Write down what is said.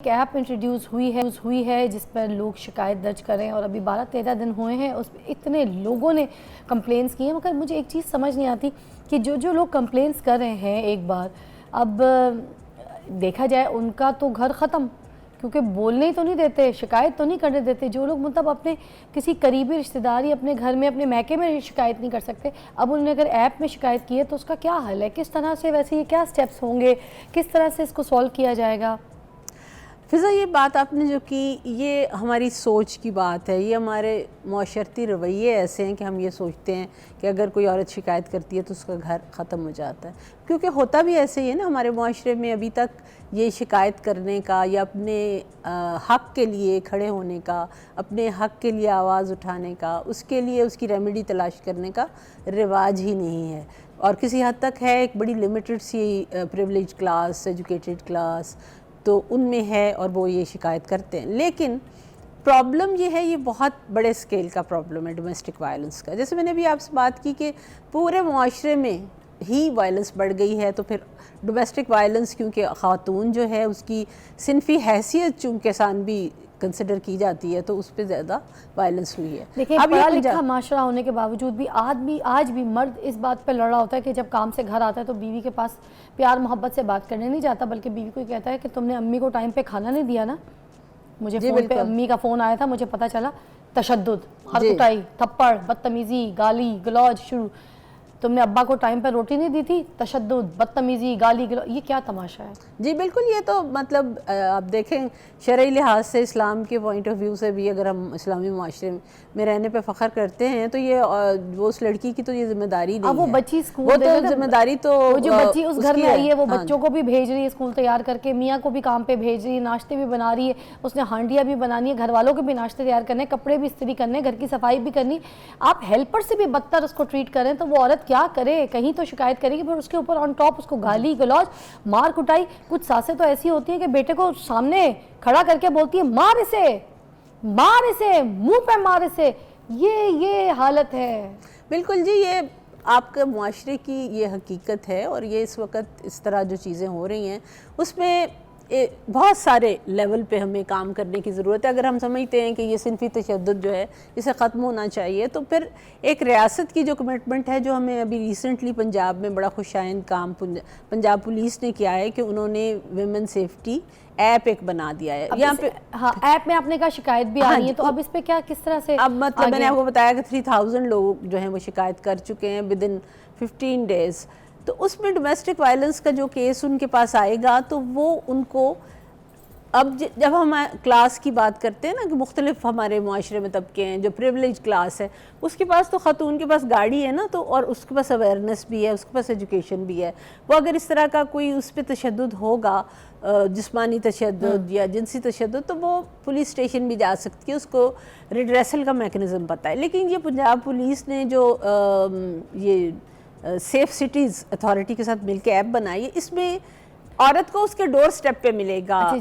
ایک app introduce ہوئی ہے جس پر لوگ شکایت درج کر رہے ہیں اور ابھی 12-13 دن ہوئے ہیں، اس پہ اتنے لوگوں نے کمپلینس کی ہیں، مگر مجھے ایک چیز سمجھ نہیں آتی کہ جو لوگ کمپلینس کر رہے ہیں ایک بار اب دیکھا جائے ان کا تو گھر ختم، کیونکہ بولنے ہی تو نہیں دیتے، شکایت تو نہیں کرنے دیتے، جو لوگ مطلب اپنے کسی قریبی رشتہ داری اپنے گھر میں اپنے میکے میں شکایت نہیں کر سکتے، اب انہوں نے اگر ایپ میں شکایت کی ہے تو اس کا کیا حل ہے، کس طرح سے ویسے یہ کیا سٹیپس ہوں گے، کس طرح سے اس کو سولو کیا جائے گا؟ فضا، یہ بات آپ نے جو کی یہ ہماری سوچ کی بات ہے، یہ ہمارے معاشرتی رویے ایسے ہیں کہ ہم یہ سوچتے ہیں کہ اگر کوئی عورت شکایت کرتی ہے تو اس کا گھر ختم ہو جاتا ہے، کیونکہ ہوتا بھی ایسے ہی ہے نا ہمارے معاشرے میں ابھی تک یہ شکایت کرنے کا یا اپنے حق کے لیے کھڑے ہونے کا، اپنے حق کے لیے آواز اٹھانے کا، اس کے لیے اس کی ریمیڈی تلاش کرنے کا رواج ہی نہیں ہے، اور کسی حد تک ہے ایک بڑی لمیٹڈ سی پریویلیج کلاس، ایجوکیٹڈ کلاس تو ان میں ہے اور وہ یہ شکایت کرتے ہیں، لیکن پرابلم یہ ہے، یہ بہت بڑے اسکیل کا پرابلم ہے ڈومیسٹک وائلنس کا، جیسے میں نے بھی آپ سے بات کی کہ پورے معاشرے میں ہی وائلنس بڑھ گئی ہے، تو پھر ڈومیسٹک وائلنس کیونکہ خاتون جو ہے اس کی صنفی حیثیت چونکہ بھی کنسیڈر کی جاتی ہے تو اس پہ زیادہ وائلنس ہوئی ہے۔ دیکھیں پڑھا لکھا معاشرہ ہونے کے باوجود بھی آج بھی مرد اس بات پہ لڑ رہا ہوتا ہے کہ جب کام سے گھر آتا ہے تو بیوی کے پاس پیار محبت سے بات کرنے نہیں جاتا، بلکہ بیوی کو کہتا ہے کہ تم نے امی کو ٹائم پہ کھانا نہیں دیا نا، مجھے فون پہ امی کا فون آیا تھا، مجھے پتہ چلا، تشدد، ہر کٹائی، تھپڑ، بدتمیزی، گالی گلوج شروع، تم نے ابا کو ٹائم پہ روٹی نہیں دی تھی، تشدد، بدتمیزی، گالی گلوج، یہ کیا تماشا ہے؟ جی بالکل، یہ تو مطلب آپ دیکھیں شرعی لحاظ سے اسلام کے پوائنٹ آف ویو سے بھی اگر ہم اسلامی معاشرے میں رہنے پہ فخر کرتے ہیں تو یہ وہ اس لڑکی کی تو یہ ذمہ داری نہیں ہے، وہ بچی اسکول وہ تو ذمہ داری تو وہ جو بچی اس گھر میں آئی ہے وہ بچوں کو بھی بھیج رہی ہے اسکول تیار کر کے، میاں کو بھی کام پہ بھیج رہی ہے، ناشتے بھی بنا رہی ہے، اس نے ہانڈیاں بھی بنانی ہے، گھر والوں کے بھی ناشتے تیار کرنے، کپڑے بھی استری کرنے، گھر کی صفائی بھی کرنی، آپ ہیلپر سے بھی بدتر اس کو ٹریٹ کریں تو وہ عورت کیا کرے؟ کہیں تو شکایت کرے گی، پھر اس کے اوپر آن ٹاپ اس کو گالی گلوج، مار کٹائی، کچھ ساسیں تو ایسی ہوتی ہیں کہ بیٹے کو سامنے کھڑا کر کے بولتی ہے مار اسے، منہ پہ مار اسے، یہ حالت ہے۔ بالکل جی، یہ آپ کے معاشرے کی یہ حقیقت ہے، اور یہ اس وقت اس طرح جو چیزیں ہو رہی ہیں اس میں بہت سارے لیول پہ ہمیں کام کرنے کی ضرورت ہے۔ اگر ہم سمجھتے ہیں کہ یہ صنفی تشدد جو ہے اسے ختم ہونا چاہیے تو پھر ایک ریاست کی جو کمٹمنٹ ہے، جو ہمیں ابھی ریسنٹلی پنجاب میں بڑا خوشائند کام پنجاب پولیس نے کیا ہے کہ انہوں نے ویمن سیفٹی ایپ ایک بنا دیا ہے، یہاں پہ ہاں ایپ میں آپ نے کہا شکایت بھی آ رہی ہے، تو اب اس پہ کس طرح سے اب مطلب میں نے آپ کو بتایا کہ 3000 لوگ جو ہیں وہ شکایت کر چکے ہیں within 15 days، تو اس میں ڈومیسٹک وائلنس کا جو کیس ان کے پاس آئے گا تو وہ ان کو اب جب ہم کلاس کی بات کرتے ہیں نا کہ مختلف ہمارے معاشرے میں طبقے ہیں، جو پریویلیج کلاس ہے اس کے پاس تو خاتون کے پاس گاڑی ہے نا، تو اور اس کے پاس اویئرنیس بھی ہے، اس کے پاس ایجوکیشن بھی ہے، وہ اگر اس طرح کا کوئی اس پہ تشدد ہوگا، جسمانی تشدد یا جنسی تشدد، تو وہ پولیس اسٹیشن بھی جا سکتی ہے، اس کو ریڈریسل کا میکنزم پتہ ہے۔ لیکن یہ پنجاب پولیس نے جو یہ سیف سٹیز اتھارٹی کے ساتھ مل کے ایپ بنائی ہے، اس میں عورت کو اس کے ڈور سٹیپ پہ ملے گا